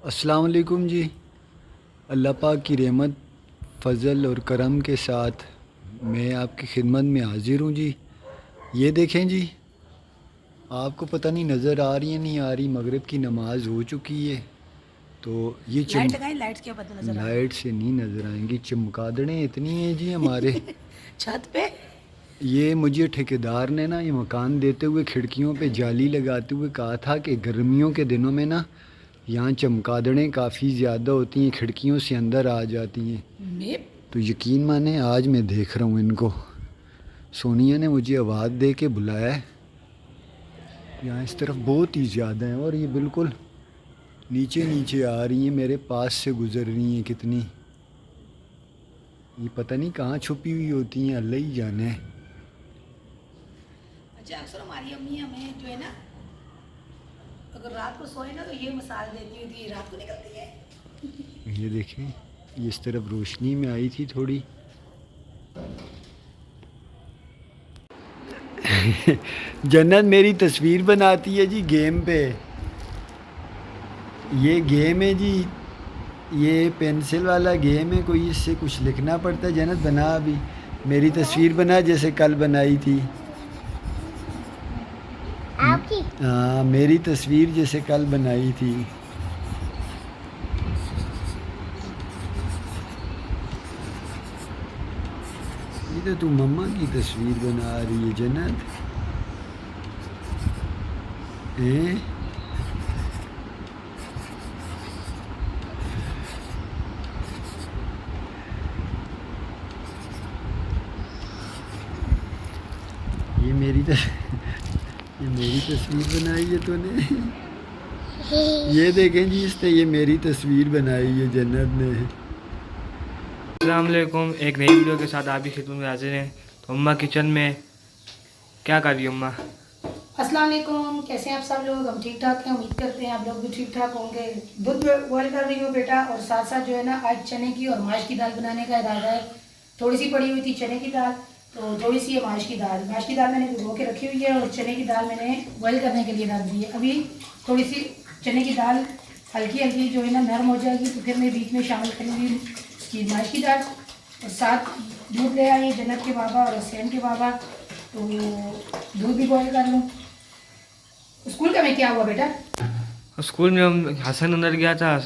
السلام علیکم جی۔ اللہ پاک کی رحمت فضل اور کرم کے ساتھ میں آپ کی خدمت میں حاضر ہوں جی۔ یہ دیکھیں جی، آپ کو پتہ نہیں نظر آ رہی ہے نہیں آ رہی، مغرب کی نماز ہو چکی ہے تو یہ لائٹ لگائیں، لائٹ کیا پتہ نظر آ رہی لائٹ سے نہیں نظر آئیں گی، چمگادڑیں اتنی ہیں جی ہمارے چھت پہ۔ یہ مجھے ٹھیکیدار نے نا یہ مکان دیتے ہوئے کھڑکیوں پہ جالی لگاتے ہوئے کہا تھا کہ گرمیوں کے دنوں میں نا یہاں چمگادڑیں کافی زیادہ ہوتی ہیں، کھڑکیوں سے اندر آ جاتی ہیں۔ تو یقین مانیں آج میں دیکھ رہا ہوں ان کو، سونیا نے مجھے آواز دے کے بلایا ہے۔ یہاں اس طرف بہت ہی زیادہ ہیں اور یہ بالکل نیچے نیچے آ رہی ہیں، میرے پاس سے گزر رہی ہیں کتنی، یہ پتہ نہیں کہاں چھپی ہوئی ہوتی ہیں، اللہ ہی جانے۔ اچھا، اکثر ہماری امی ہمیں جو ہے نا اگر رات کو سوئے نا تو یہ مثال دیتی ہوئی تھی، رات کو نکلتی ہے۔ یہ دیکھیں، یہ اس طرف روشنی میں آئی تھی تھوڑی جنت میری تصویر بناتی ہے جی گیم پہ، یہ گیم ہے جی، یہ پینسل والا گیم ہے، کوئی اس سے کچھ لکھنا پڑتا ہے۔ جنت بنا ابھی میری تصویر بنا جیسے کل بنائی تھی آپ کی؟ ہاں میری تصویر جیسے کل بنائی تھی۔ یہ تو مما کی تصویر بنا رہی ہے جنت، یہ میری تصویر بنائی ہے تو نے، یہ دیکھیں جی اس نے یہ میری تصویر بنائی ہے جنت نے۔ السلام علیکم، ایک نئی ویڈیو کے ساتھ آپ کی خدمت میں حاضر ہیں۔ تو اماں کچن میں کیا کر رہی ہے اماں؟ السلام علیکم، کیسے ہیں آپ سب لوگ؟ ہم ٹھیک ٹھاک ہیں، امید کرتے ہیں آپ لوگ بھی ٹھیک ٹھاک ہوں گے۔ دودھ بوائل کر رہی ہوں بیٹا، اور ساتھ ساتھ جو ہے نا آج چنے کی اور ماش کی دال بنانے کا ارادہ ہے۔ تھوڑی سی پڑی ہوئی تھی چنے کی دال، تو تھوڑی سی ہے ماش کی دال۔ ماش کی دال میں نے بھگو کے رکھی ہوئی ہے اور چنے کی دال میں نے بوائل کرنے کے لیے رکھ دی ہے۔ ابھی تھوڑی سی چنے کی دال ہلکی ہلکی جو ہے نا نرم ہو جائے گی تو پھر میں بیچ میں شامل کروں گی اس کی ماش کی دال، اور ساتھ دودھ لے آئی جنت کے بابا اور حسین کے بابا، تو دودھ بھی بوائل کر لوں۔ اسکول کا میں کیا ہوا بیٹا؟ اسکول میں حسن اندر گیا تھا،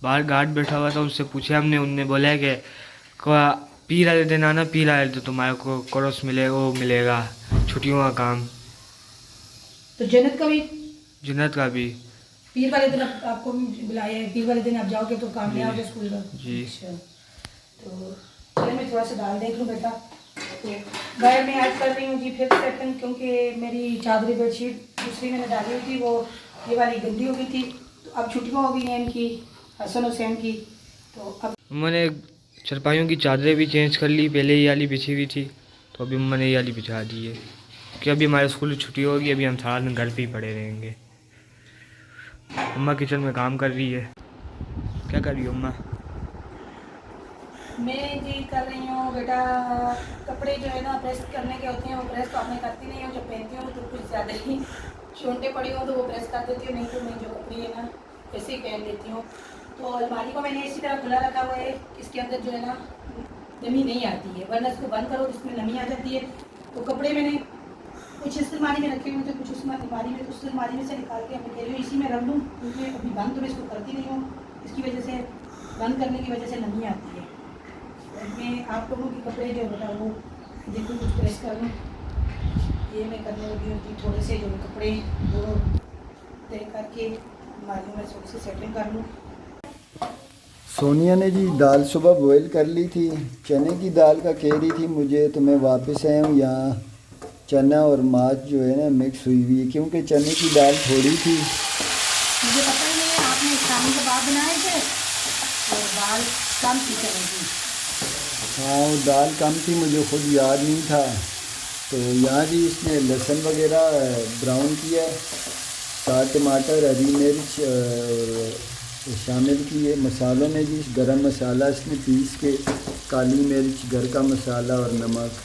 باہر گارڈ بیٹھا ہوا تھا، اس سے پوچھا ہم نے، انہوں نے بولا ہے کہ پی رہے تھے نانا، پی رہے تھے تمہارے کو کورس ملے، وہ ملے گا چھٹیوں کا کام۔ تو جنت کا بھی؟ جنت کا بھی پیر والے دن آپ کو بلایا ہے، پیر والے دن آپ جاؤ گے تو کام نہیں آؤ گے اسکول کا؟ جی۔ اچھا، تو چلے میں تھوڑا سا دال دیکھ لوں بیٹا۔ تو باہر میں ایڈ کر رہی ہوں جی پھر سیکنڈ، کیونکہ میری چادری بیڈ شیٹ دوسری میں نے ڈالی ہوئی تھی، وہ یہ والی گندی ہو گئی تھی، تو اب چھٹیاں ہو گئی ہیں ان کی، حسن حسین کی، تو اب میں نے چرپائیوں کی چادریں بھی چینج کر لی، پہلے یہ والی بچھی ہوئی تھی تو ابھی میں نے یہ والی بچھا دی ہے، کہ ابھی ہمارے اسکول چھٹی ہوگی، ابھی ہم سارا دن گھر پہ ہی پڑے رہیں گے۔ اماں کچن میں کام کر رہی ہے۔ کیا کر رہی ہو اماں؟ میں جی کر رہی ہوں بیٹا، کپڑے جو ہے نا پریس کرنے کے ہوتے ہیں، وہ پریس تو آپ نے کرتی نہیں ہوں، جب پہنتی ہوں تو کچھ زیادہ ہی چونٹے پڑی ہوں تو وہ پریس کر دیتی ہوں، نہیں تو میں جو کپڑے ہے نا ایسے ہی پہن لیتی ہوں۔ تو الماری کو میں نے اسی طرح کھلا رکھا ہوا ہے، اس کے اندر جو ہے نا نمی نہیں آتی ہے، ورنہ اس کو بند کرو اس میں نمی آ جاتی ہے۔ تو کپڑے میں نے کچھ اس الماری میں رکھے ہوئے تھے، کچھ اس الماری میں، اس الماری میں سے نکال کے میں کہہ رہی ہوں اسی میں رکھ دوں، کیونکہ ابھی بند تو میں اس کو کرتی نہیں ہوں، اس کی وجہ سے بند کرنے کی وجہ سے نمی آتی ہے۔ میں آپ لوگوں کے کپڑے جو ہوتا ہے وہ دیکھوں کچھ پریس کر لوں، یہ میں کرنے لگی ہوں کہ تھوڑے سے جو کپڑے وہ طے کر کے الماریوں میں تھوڑی سی سیٹنگ کر لوں۔ سونیا نے جی دال صبح بوائل کر لی تھی، چنے کی دال کا کہہ رہی تھی مجھے، تو میں واپس آیا ہوں، یہاں چنا اور ماچ جو ہے نا مکس ہوئی ہوئی ہے، کیونکہ چنے کی دال تھوڑی تھی۔ مجھے پتہ ہی نہیں ہے، آپ نے شامی کباب بنائے تھے اور دال کم تھی چنے کی۔ ہاں وہ دال کم تھی، مجھے خود یاد نہیں تھا، تو یہاں جی اس نے لہسن وغیرہ براؤن کیا، ساتھ ٹماٹر، ہری مرچ اور شامل کیے مسالوں میں جی، گرم مسالہ اس نے پیس کے، کالی مرچ، گھر کا مسالہ اور نمک،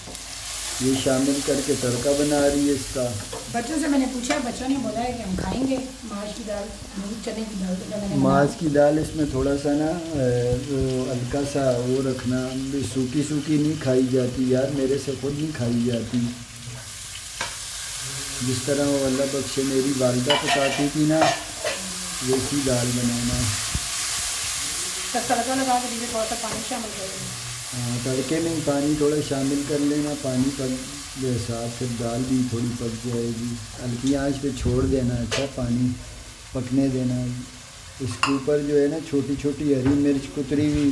یہ شامل کر کے تڑکا بنا رہی ہے اس کا. بچوں سے میں نے پوچھا، بچوں نے بولا ہے کہ ہم کھائیں گے ماش کی دال، چنے کی دال. تو میں نے ماس کی دال اس میں تھوڑا سا نا وہ ہلکا سا وہ رکھنا، سوکھی سوکھی نہیں کھائی جاتی یار، میرے سے خود نہیں کھائی جاتی. جس طرح وہ اللہ بخشے میری والدہ پکاتی تھی نا ویسی دال بنانا. تڑکا لگا کے دیجیے، تھوڑا سا پانی شامل کر دیں. ہاں تڑکے میں پانی تھوڑا شامل کر لینا، پانی پر جو حساب سے دال بھی تھوڑی پک جائے گی. ہلکی آنچ پہ چھوڑ دینا، اچھا پانی پکنے دینا. اس کے اوپر جو ہے نا چھوٹی چھوٹی ہری مرچ کتری ہوئی،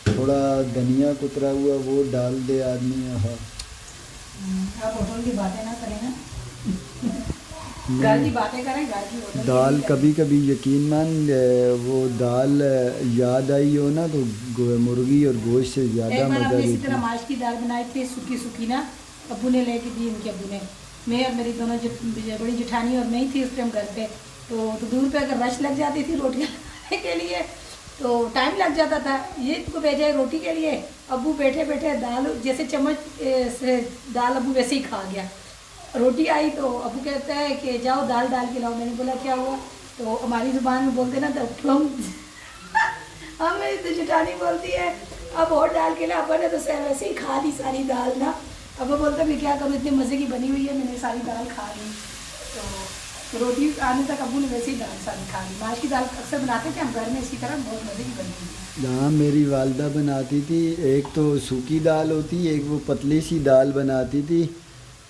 تھوڑا دھنیا کترا ہوا وہ ڈال دے آدمی. آپ ہوٹل کی باتیں نہ کریں نا، گھر کی باتیں کریں، گھر کی ہوٹل کی دال نہیں کبھی کبھی یقین مان وہ دال یاد آئی ہو نا تو مرغی اور گوشت سے کریں. زیادہ ایک بار مزہ ہم نے اسی دیتی طرح ہے. ماش کی دال بنائی تھی سوکھی سوکھی نا، ابو نے لے کے دی، ان کے ابو نے. میں اور میری دونوں بڑی جٹھانی اور میں ہی تھی اس ٹائم گھر پہ. تو دور پہ اگر رش لگ جاتی تھی روٹیاں بنانے کے لیے تو ٹائم لگ جاتا تھا. یہ کو بھیجا ہے روٹی کے لیے، ابو بیٹھے بیٹھے دال جیسے چمچ سے دال ابو ویسے ہی کھا گیا. روٹی آئی تو ابو کہتا ہے کہ جاؤ دال ڈال کے لاؤ. میں نے بولا کیا ہوا؟ تو ہماری زبان میں بولتے نا تو ہم میری تو جٹانی بولتی ہے اب اور ڈال کے لا. ابا نے تو ویسے ہی کھا لی ساری دال نا. ابا بولتا میں کیا کروں، اتنے مزے کی بنی ہوئی ہے، میں نے ساری دال کھا لی. تو روٹی آنے تک ابو نے ویسے ہی دال ساری کھا لی. ماش کی دال اکثر بناتے تھے ہم گھر میں، اسی طرح بہت مزے کی بنی ہوئی تھی. جہاں میری والدہ بناتی تھی ایک تو سوکھی دال ہوتی، ایک وہ پتلی سی دال بناتی تھی.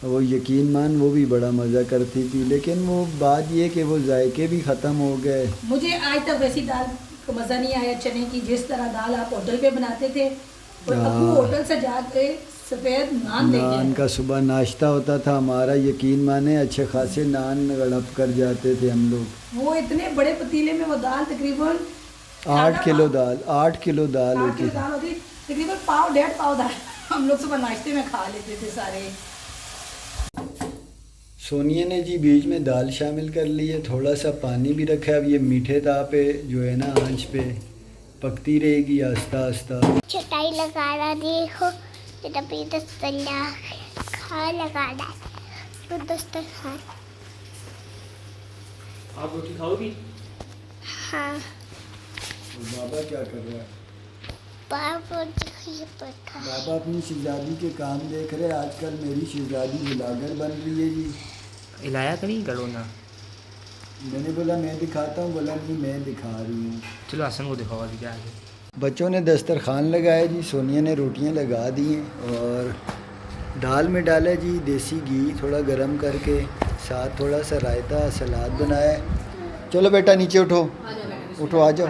وہ یقین مان وہ بھی بڑا مزہ کرتی تھی، لیکن وہ بات یہ کہ وہ ذائقے بھی ختم ہو گئے. مجھے آج تک ویسی دال کو مزہ نہیں آیا چنے کی، جس طرح دال آپ ہوٹل پہ بناتے تھے. اور ابو ہوٹل سے جا کے سفید نان لے نان کے کا صبح ناشتہ ہوتا تھا ہمارا، یقین مانے اچھے خاصے نان گڑپ کر جاتے تھے ہم لوگ. وہ اتنے بڑے پتیلے میں وہ دال تقریباً 8 کلو دال 8 کلو دال 8 ہوتی کلو دال ہوتی، تقریباً پاؤ 1.5 پاؤ دال ہم لوگ صبح ناشتے میں کھا لیتے تھے سارے. سونیا نے جی بیچ میں دال شامل کر لی ہے، تھوڑا سا پانی بھی رکھا ہے. اب یہ میٹھے تاپ پہ جو ہے نا آنچ پہ پکتی رہے گی آہستہ آہستہ. چٹائی لگانا دیکھو میرا بھی دسترخوان کھانا لگانا ہے، دسترخوان. آپ روٹی کھاؤ گی؟ ہاں بابا کیا کر رہا ہے؟ بابا یہ پتہ بابا اپنی شہزادی کے کام دیکھ رہے. آج کل میری شہزادی بلاگر بن رہی ہے جی. ہلایا کہ نہیں کرو نا. میں نے بولا میں دکھاتا ہوں، بولا نہیں میں دکھا رہی ہوں. چلو حسن کو دکھاؤ ابھی کیا ہے. بچوں نے دسترخوان لگایا جی، سونیا نے روٹیاں لگا دی ہیں اور دال میں ڈالا جی دیسی گھی تھوڑا گرم کر کے، ساتھ تھوڑا سا رائتا سلاد بنایا ہے. چلو بیٹا نیچے اٹھو اٹھو آ جاؤ.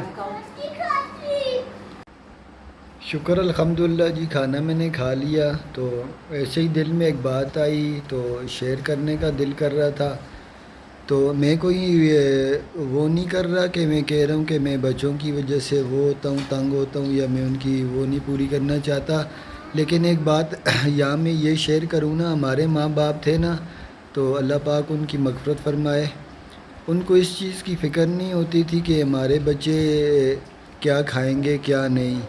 شکر الحمدللہ جی کھانا میں نے کھا لیا. تو ایسے ہی دل میں ایک بات آئی تو شیئر کرنے کا دل کر رہا تھا. تو میں کوئی وہ نہیں کر رہا کہ میں کہہ رہا ہوں کہ میں بچوں کی وجہ سے وہ ہوتا ہوں تنگ ہوتا ہوں یا میں ان کی وہ نہیں پوری کرنا چاہتا. لیکن ایک بات یہاں میں یہ شیئر کروں نا، ہمارے ماں باپ تھے نا تو اللہ پاک ان کی مغفرت فرمائے، ان کو اس چیز کی فکر نہیں ہوتی تھی کہ ہمارے بچے کیا کھائیں گے کیا نہیں.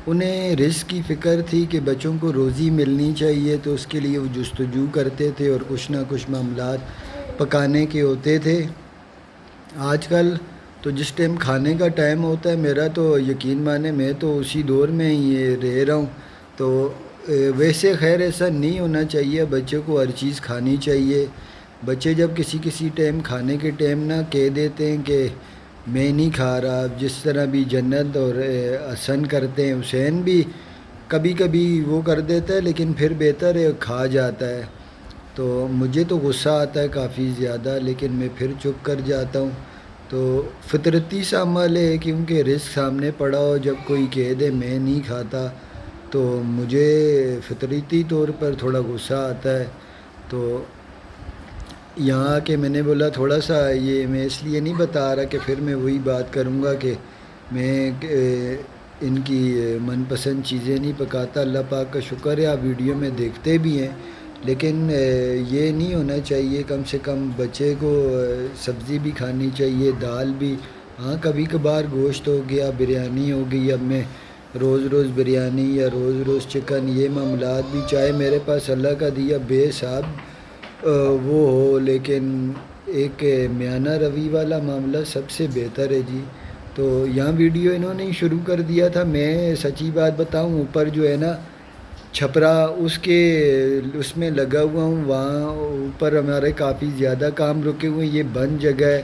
انہیں رزق کی فکر تھی کہ بچوں کو روزی ملنی چاہیے، تو اس کے لیے وہ جستجو کرتے تھے اور کچھ نہ کچھ معاملات پکانے کے ہوتے تھے. آج کل تو جس ٹائم کھانے کا ٹائم ہوتا ہے میرا تو یقین مانے میں تو اسی دور میں ہی رہ رہا ہوں. تو ویسے خیر ایسا نہیں ہونا چاہیے، بچے کو ہر چیز کھانی چاہیے. بچے جب کسی ٹائم کھانے کے ٹائم نہ کہہ دیتے ہیں کہ میں نہیں کھا رہا، جس طرح بھی جنت اور حسن کرتے ہیں، حسین بھی کبھی کبھی وہ کر دیتا ہے لیکن پھر بہتر ہے کھا جاتا ہے. تو مجھے تو غصہ آتا ہے کافی زیادہ، لیکن میں پھر چپ کر جاتا ہوں. تو فطرتی سا عمل ہے، کیونکہ رزق سامنے پڑا ہو جب کوئی کہہ دے میں نہیں کھاتا تو مجھے فطرتی طور پر تھوڑا غصہ آتا ہے. تو یہاں آ کے میں نے بولا تھوڑا سا یہ میں اس لیے نہیں بتا رہا کہ پھر میں وہی بات کروں گا کہ میں ان کی من پسند چیزیں نہیں پکاتا. اللہ پاک کا شکر ہے آپ ویڈیو میں دیکھتے بھی ہیں، لیکن یہ نہیں ہونا چاہیے. کم سے کم بچے کو سبزی بھی کھانی چاہیے، دال بھی. ہاں کبھی کبھار گوشت ہو گیا، بریانی ہو گئی. اب میں روز روز بریانی یا روز روز چکن، یہ معاملات بھی چاہے میرے پاس اللہ کا دیا بے حساب وہ ہو، لیکن ایک میانہ روی والا معاملہ سب سے بہتر ہے جی۔ تو یہاں ویڈیو انہوں نے شروع کر دیا تھا، میں سچی بات بتاؤں اوپر جو ہے نا چھپرا اس میں لگا ہوا ہوں، وہاں اوپر ہمارے کافی زیادہ کام رکے ہوئے ہیں، یہ بند جگہ ہے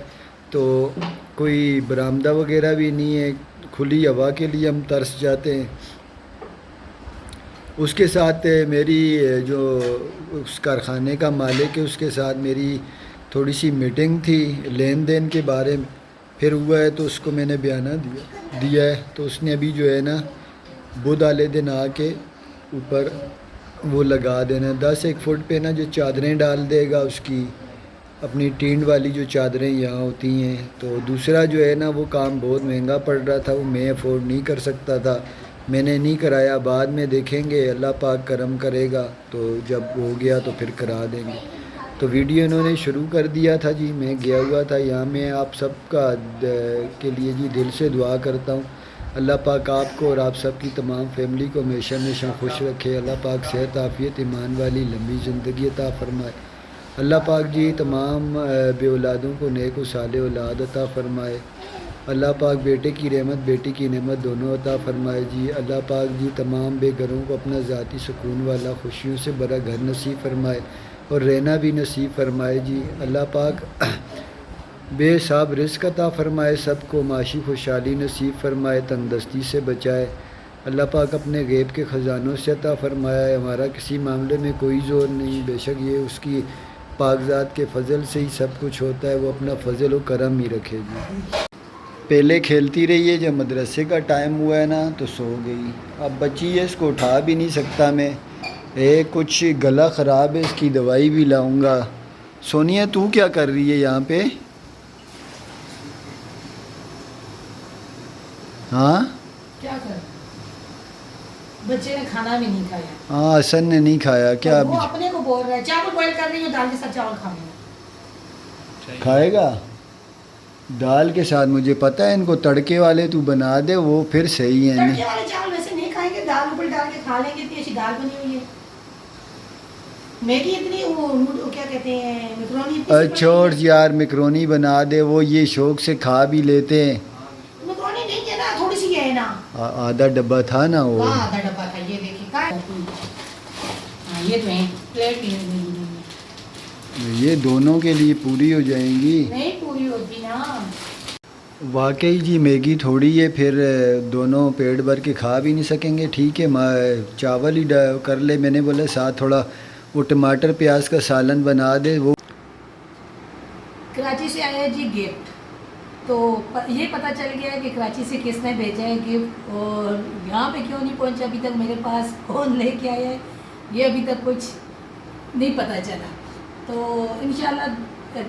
تو کوئی برآمدہ وغیرہ بھی نہیں ہے، کھلی ہوا کے لیے ہم ترس جاتے ہیں۔ اس کے ساتھ میری جو اس کارخانے کا مالک ہے اس کے ساتھ میری تھوڑی سی میٹنگ تھی لین دین کے بارے میں، پھر ہوا ہے تو اس کو میں نے بیانہ دیا ہے، تو اس نے ابھی جو ہے نا بدھ والے دن آ کے اوپر وہ لگا دینا 10 فٹ پہ نا جو چادریں ڈال دے گا اس کی اپنی ٹینڈ والی جو چادریں یہاں ہوتی ہیں۔ تو دوسرا جو ہے نا وہ کام بہت مہنگا پڑ رہا تھا، وہ میں افورڈ نہیں کر سکتا تھا، میں نے نہیں کرایا، بعد میں دیکھیں گے اللہ پاک کرم کرے گا تو جب ہو گیا تو پھر کرا دیں گے۔ تو ویڈیو انہوں نے شروع کر دیا تھا جی، میں گیا ہوا تھا یہاں، میں آپ سب کا کے لیے جی دل سے دعا کرتا ہوں اللہ پاک آپ کو اور آپ سب کی تمام فیملی کو ہمیشہ ہمیشہ خوش رکھے، اللہ پاک صحت عافیت ایمان والی لمبی زندگی عطا فرمائے، اللہ پاک جی تمام بے اولادوں کو نیک و صالح اولاد عطا فرمائے، اللہ پاک بیٹے کی رحمت بیٹی کی نعمت دونوں عطا فرمائے جی، اللہ پاک جی تمام بے گھروں کو اپنا ذاتی سکون والا خوشیوں سے بھرا گھر نصیب فرمائے اور رہنا بھی نصیب فرمائے جی، اللہ پاک بے حساب رزق عطا فرمائے، سب کو معاشی خوشحالی نصیب فرمائے، تنگ دستی سے بچائے، اللہ پاک اپنے غیب کے خزانوں سے عطا فرمایا ہے، ہمارا کسی معاملے میں کوئی زور نہیں، بے شک یہ اس کی پاکزات کے فضل سے ہی سب کچھ ہوتا ہے، وہ اپنا فضل و کرم ہی رکھے گی۔ پہلے کھیلتی رہی ہے، جب مدرسے کا ٹائم ہوا ہے نا تو سو گئی، اب بچی ہے اس کو اٹھا بھی نہیں سکتا میں، کچھ گلا خراب ہے اس کی دوائی بھی لاؤں گا۔ سونیا تو کیا کر رہی ہے یہاں پہ؟ ہاں کیا کر بچے نے کھانا بھی نہیں کھایا، ہاں حسن نے نہیں کھایا کیا؟ وہ اپنے کو بول رہا ہے چاول بوائل کر رہی ہوں، دال کے ساتھ چاول کھانے کھائے گا دال کے ساتھ؟ مجھے پتہ ہے ان کو تڑکے والے تو بنا دے وہ پھر صحیح ہیں، تڑکے والے چاول ویسے نہیں کھائیں گے، دال اوپر ڈال کے کھا لیں گے، اتنی اچھی دال بنی ہوئی ہے، میگی اتنی وہ کیا کہتے ہیں میکرونی چھوڑ یار میکرونی بنا دے، وہ یہ شوق سے کھا بھی لیتے ہیں، میکرونی نہیں ہے نا، تھوڑی سی ہے نا، آدھا ڈبہ تھا نا وہ، کہاں آدھا ڈبہ تھا، یہ دیکھیے ہاں یہ تو ہے پلیٹ بھی یہ دونوں کے لیے پوری ہو جائیں گی، نہیں پوری ہوتی نا، واقعی جی میگی تھوڑی ہے پھر دونوں پیٹ بھر کے کھا بھی نہیں سکیں گے، ٹھیک ہے چاول ہی کر لے، میں نے بولا ساتھ تھوڑا وہ ٹماٹر پیاز کا سالن بنا دے۔ وہ کراچی سے آیا جی گفٹ، تو یہ پتہ چل گیا کہ کراچی سے کس نے بھیجا ہے گفٹ اور یہاں پہ کیوں نہیں پہنچا ابھی تک میرے پاس، کون لے کے آیا ہے یہ ابھی تک کچھ نہیں پتہ چلا، تو انشاءاللہ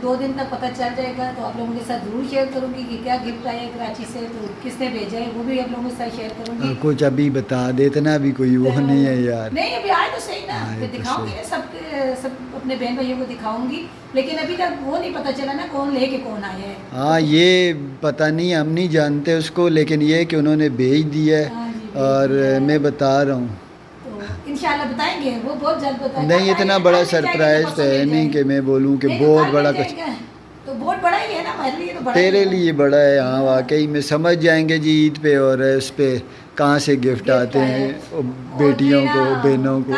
2 دن تک پتہ چل جائے گا، تو آپ لوگوں کے ساتھ ضرور شیئر کروں گی کہ کیا گفٹ آیا ہے کراچی سے، تو کس نے بھیجا ہے وہ بھی آپ لوگوں کے ساتھ شیئر کروں گی۔ کچھ ابھی بتا دیتے نا، ابھی کوئی وہ نہیں ہے یار، نہیں ابھی آئے تو صحیح نا، آئے پھر تو دکھاؤں گی نا سب اپنے بہن بھائیوں کو دکھاؤں گی، لیکن ابھی تک وہ نہیں پتہ چلا نا کون لے کے کون آیا ہے۔ ہاں یہ پتہ نہیں، ہم نہیں جانتے اس کو، لیکن یہ کہ انہوں نے بھیج دیا ہے ہاں جی، اور میں بتا رہا ہوں، تو انشاءاللہ بتائیں گے، وہ بہت جلد بتائیں گے۔ نہیں اتنا بڑا سرپرائز ہے نہیں کہ میں بولوں کہ بہت بڑا کچھ، تو بہت بڑا ہی ہے نا ہمارے لیے، تو بڑا تیرے لیے بڑا ہے، ہاں واقعی میں سمجھ جائیں گے جی عید پہ اور اس پہ کہاں سے گفٹ آتے ہیں بیٹیوں کو بہنوں کو،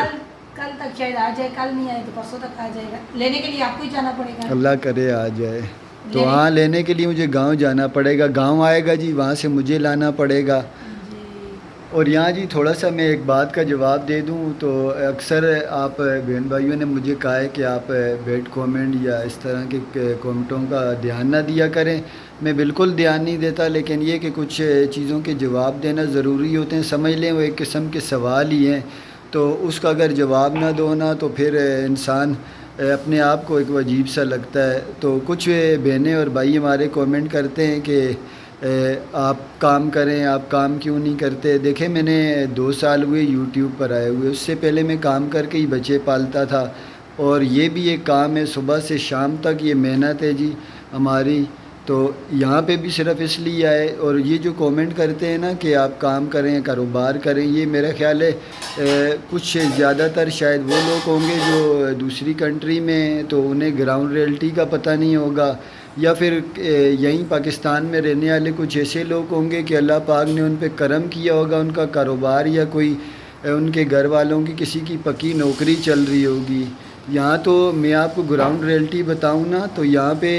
کل تک شاید آ جائے، کل نہیں آئے تو پرسوں تک آ جائے گا، لینے کے لیے آپ کو ہی جانا پڑے گا، اللہ کرے آ جائے، تو ہاں لینے کے لیے مجھے گاؤں جانا پڑے گا، گاؤں آئے گا جی وہاں سے مجھے لانا پڑے گا۔ اور یہاں جی تھوڑا سا میں ایک بات کا جواب دے دوں، تو اکثر آپ بہن بھائیوں نے مجھے کہا ہے کہ آپ بیڈ کومنٹ یا اس طرح کے کومنٹوں کا دھیان نہ دیا کریں، میں بالکل دھیان نہیں دیتا، لیکن یہ کہ کچھ چیزوں کے جواب دینا ضروری ہوتے ہیں، سمجھ لیں وہ ایک قسم کے سوال ہی ہیں، تو اس کا اگر جواب نہ دو نا تو پھر انسان اپنے آپ کو ایک عجیب سا لگتا ہے، تو کچھ بہنیں اور بھائی ہمارے کومنٹ کرتے ہیں کہ آپ کام کریں، آپ کام کیوں نہیں کرتے؟ دیکھیں میں نے 2 سال ہوئے یوٹیوب پر آئے ہوئے، اس سے پہلے میں کام کر کے ہی بچے پالتا تھا، اور یہ بھی ایک کام ہے، صبح سے شام تک یہ محنت ہے جی ہماری، تو یہاں پہ بھی صرف اس لیے آئے. اور یہ جو کومنٹ کرتے ہیں نا کہ آپ کام کریں کاروبار کریں, یہ میرا خیال ہے کچھ زیادہ تر شاید وہ لوگ ہوں گے جو دوسری کنٹری میں ہیں, تو انہیں گراؤنڈ ریئلٹی کا پتہ نہیں ہوگا, یا پھر یہیں پاکستان میں رہنے والے کچھ ایسے لوگ ہوں گے کہ اللہ پاک نے ان پہ کرم کیا ہوگا, ان کا کاروبار یا کوئی ان کے گھر والوں کی کسی کی پکی نوکری چل رہی ہوگی. یہاں تو میں آپ کو گراؤنڈ ریئلٹی بتاؤں نا, تو یہاں پہ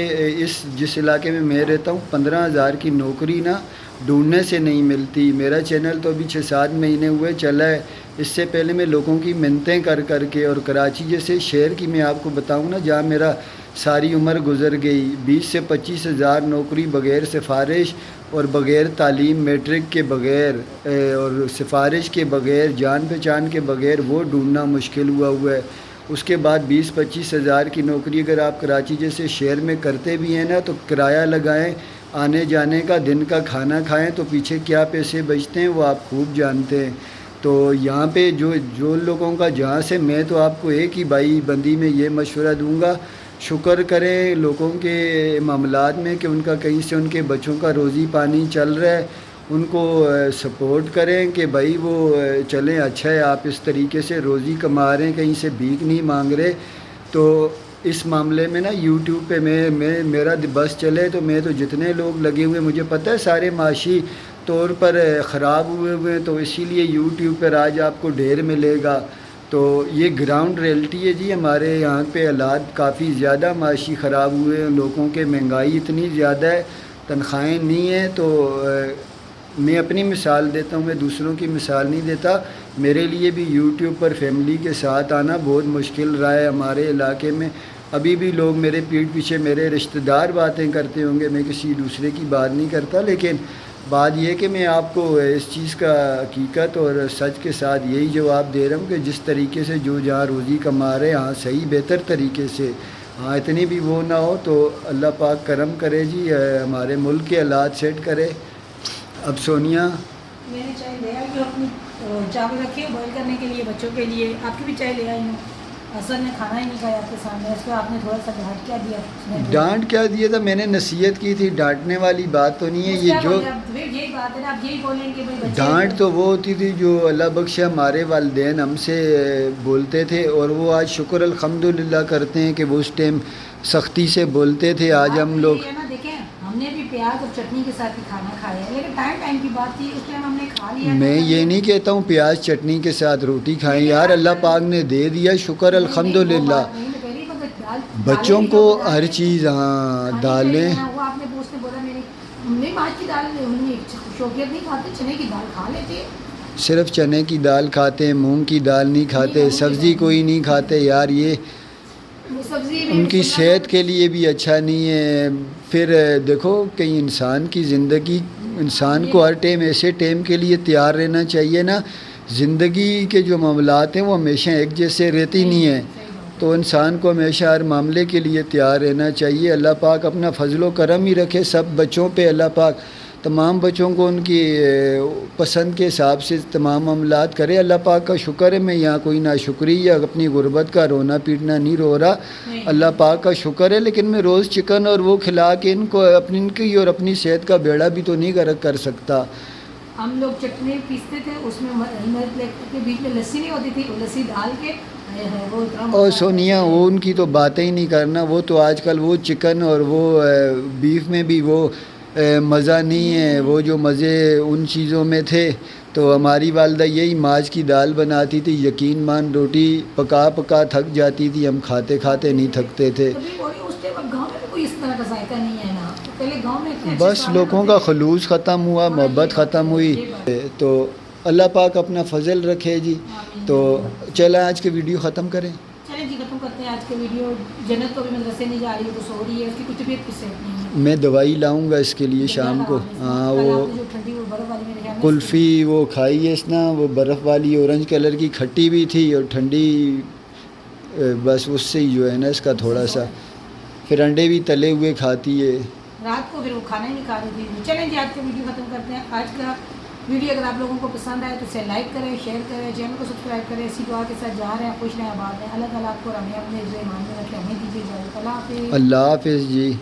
جس علاقے میں رہتا ہوں 15,000 کی نوکری نا ڈھونڈنے سے نہیں ملتی. میرا چینل تو ابھی 6-7 مہینے ہوئے چلا ہے. اس سے پہلے میں لوگوں کی منتیں کر کے, اور کراچی جیسے شہر کی میں آپ کو بتاؤں نا جہاں میرا ساری عمر گزر گئی, 20 سے 25 ہزار نوکری بغیر سفارش اور بغیر تعلیم, میٹرک کے بغیر اور سفارش کے بغیر, جان پہچان کے بغیر وہ ڈھونڈنا مشکل ہوا ہے. اس کے بعد 20-25 ہزار کی نوکری اگر آپ کراچی جیسے شہر میں کرتے بھی ہیں نا, تو کرایہ لگائیں, آنے جانے کا, دن کا کھانا کھائیں, تو پیچھے کیا پیسے بچتے ہیں وہ آپ خوب جانتے ہیں. تو یہاں پہ جو لوگوں کا جہاں سے, میں تو آپ کو ایک ہی بھائی بندی میں یہ مشورہ دوں گا, شکر کریں لوگوں کے معاملات میں کہ ان کا کہیں سے ان کے بچوں کا روزی پانی چل رہا ہے, ان کو سپورٹ کریں کہ بھائی وہ چلیں, اچھا ہے آپ اس طریقے سے روزی کما رہے ہیں, کہیں سے بھیک نہیں مانگ رہے. تو اس معاملے میں نا یوٹیوب پہ میرا بس چلے, تو میں تو جتنے لوگ لگے ہوئے مجھے پتہ ہے سارے معاشی طور پر خراب ہوئے ہیں, تو اسی لیے یوٹیوب پر آج آپ کو ڈھیر ملے گا. تو یہ گراؤنڈ ریئلٹی ہے جی. ہمارے یہاں پہ حالات کافی زیادہ معاشی خراب ہوئے ہیں, لوگوں کے مہنگائی اتنی زیادہ ہے, تنخواہیں نہیں ہیں. تو میں اپنی مثال دیتا ہوں, میں دوسروں کی مثال نہیں دیتا. میرے لیے بھی یوٹیوب پر فیملی کے ساتھ آنا بہت مشکل رہا ہے. ہمارے علاقے میں ابھی بھی لوگ میرے پیٹھ پیچھے میرے رشتہ دار باتیں کرتے ہوں گے, میں کسی دوسرے کی بات نہیں کرتا, لیکن بات یہ کہ میں آپ کو اس چیز کا حقیقت اور سچ کے ساتھ یہی جواب دے رہا ہوں کہ جس طریقے سے جو جہاں روزی کما رہے, ہاں صحیح بہتر طریقے سے, ہاں اتنی بھی وہ نہ ہو, تو اللہ پاک کرم کرے جی, ہمارے ملک کے حالات سیٹ کرے. اب سونیا میں نے چائے لے آئی جو اپنی چاول رکھی ہے بوائل کرنے کے لیے بچوں کے لیے, آپ کی بھی چائے لے آئی ہوں. اصل نے کھانا ہی نہیں کھایا آپ کے سامنے, اس کو آپ نے تھوڑا سا ڈانٹ کیا دیا. ڈانٹ کیا دیا تھا, میں نے نصیحت کی تھی, ڈانٹنے والی بات تو نہیں ہے. یہ جو یہی بات ہے نا, آپ یہی بولیں کہ بھائی ڈانٹ تو وہ ہوتی تھی جو اللہ بخشا ہمارے والدین ہم سے بولتے تھے, اور وہ آج شکر الحمدللہ کرتے ہیں کہ وہ اس ٹائم سختی سے بولتے تھے. آج ہم لوگ دیکھیں ہم نے بھی پیاز اور چٹنی کے ساتھ ہی کھانا کھایا ہے, لیکن ٹائم کی بات تھی, اس ٹائم ہم نے کھا لیا. میں یہ نہیں کہتا ہوں پیاز چٹنی کے ساتھ روٹی کھائیں یار, اللہ پاک نے دے دیا, شکر الحمدللہ. بچوں کو ہر چیز, ہاں دالیں, وہ آپ نے پوچھنے بولا میری امی ماں کی دال شوقیت نہیں کھاتے, چنے کی دال کھا لیتے ہیں, صرف چنے کی دال کھاتے ہیں, مونگ کی دال نہیں کھاتے, سبزی کوئی نہیں کھاتے. یار یہ ان کی صحت کے لیے بھی اچھا نہیں ہے. پھر دیکھو کہیں انسان کی زندگی, انسان کو ہر ٹائم ایسے ٹائم کے لیے تیار رہنا چاہیے نا. زندگی کے جو معاملات ہیں وہ ہمیشہ ایک جیسے رہتی نہیں ہیں, تو انسان کو ہمیشہ ہر معاملے کے لیے تیار رہنا چاہیے. اللہ پاک اپنا فضل و کرم ہی رکھے سب بچوں پہ. اللہ پاک تمام بچوں کو ان کی پسند کے حساب سے تمام معاملات کرے. اللہ پاک کا شکر ہے, میں یہاں کوئی ناشکری یا اپنی غربت کا رونا پیٹنا نہیں رو رہا, اللہ پاک کا شکر ہے. لیکن میں روز چکن اور وہ کھلا کے ان کو ان کی اور اپنی صحت کا بیڑا بھی تو نہیں غرق کر سکتا. ہم لوگ چٹنی پیستے تھے, اس میں کے بیچ میں لسی نہیں ہوتی تھی, وہ لسی ڈال کے اور سونیا وہ ان کی تو باتیں ہی نہیں کرنا. وہ تو آج کل وہ چکن اور وہ بیف میں بھی وہ مزہ نہیں ہے, وہ جو مزے ان چیزوں میں تھے. تو ہماری والدہ یہی ماج کی دال بناتی تھی, یقین مان روٹی پکا پکا تھک جاتی تھی, ہم کھاتے کھاتے نہیں تھکتے تھے. بس لوگوں کا خلوص ختم ہوا, محبت ختم ہوئی. تو اللہ پاک اپنا فضل رکھے جی. تو چلا آج کے ویڈیو ختم کریں. چلیں جی ختم کرتے ہیں آج کے ویڈیو. جنت تو بھی مدرسے نہیں جا رہی ہے, تو سو رہی ہے, اس کی کچھ طبیعت کچھ صحت نہیں ہے. میں دوائی لاؤں گا اس کے لیے شام کو. ہاں وہ کلفی وہ کھائی ہے اس نا, وہ برف والی اورنج کلر کی کھٹی بھی تھی اور ٹھنڈی, بس اس سے ہی جو ہے نا اس کا تھوڑا سا. پھر انڈے بھی تلے ہوئے کھاتی ہے رات کو, پھر وہ کھانا ہی نہیں کھا رہی تھی. چلیں جی آج کا ویڈیو ختم کرتے ہیں. آج کا ویڈیو اگر آپ لوگوں کو پسند آئے تو اسے لائک کریں, شیئر کریں, چینل کو سبسکرائب کریں. اسی دعا کے ساتھ جا رہے ہیں, خوش رہیں, آباد ہیں. اللہ تعالیٰ آپ کو ہمیں اپنے ایمان میں رکھے. ہمیں دیجیے اجازت. اللہ حافظ. اللہ حافظ جی.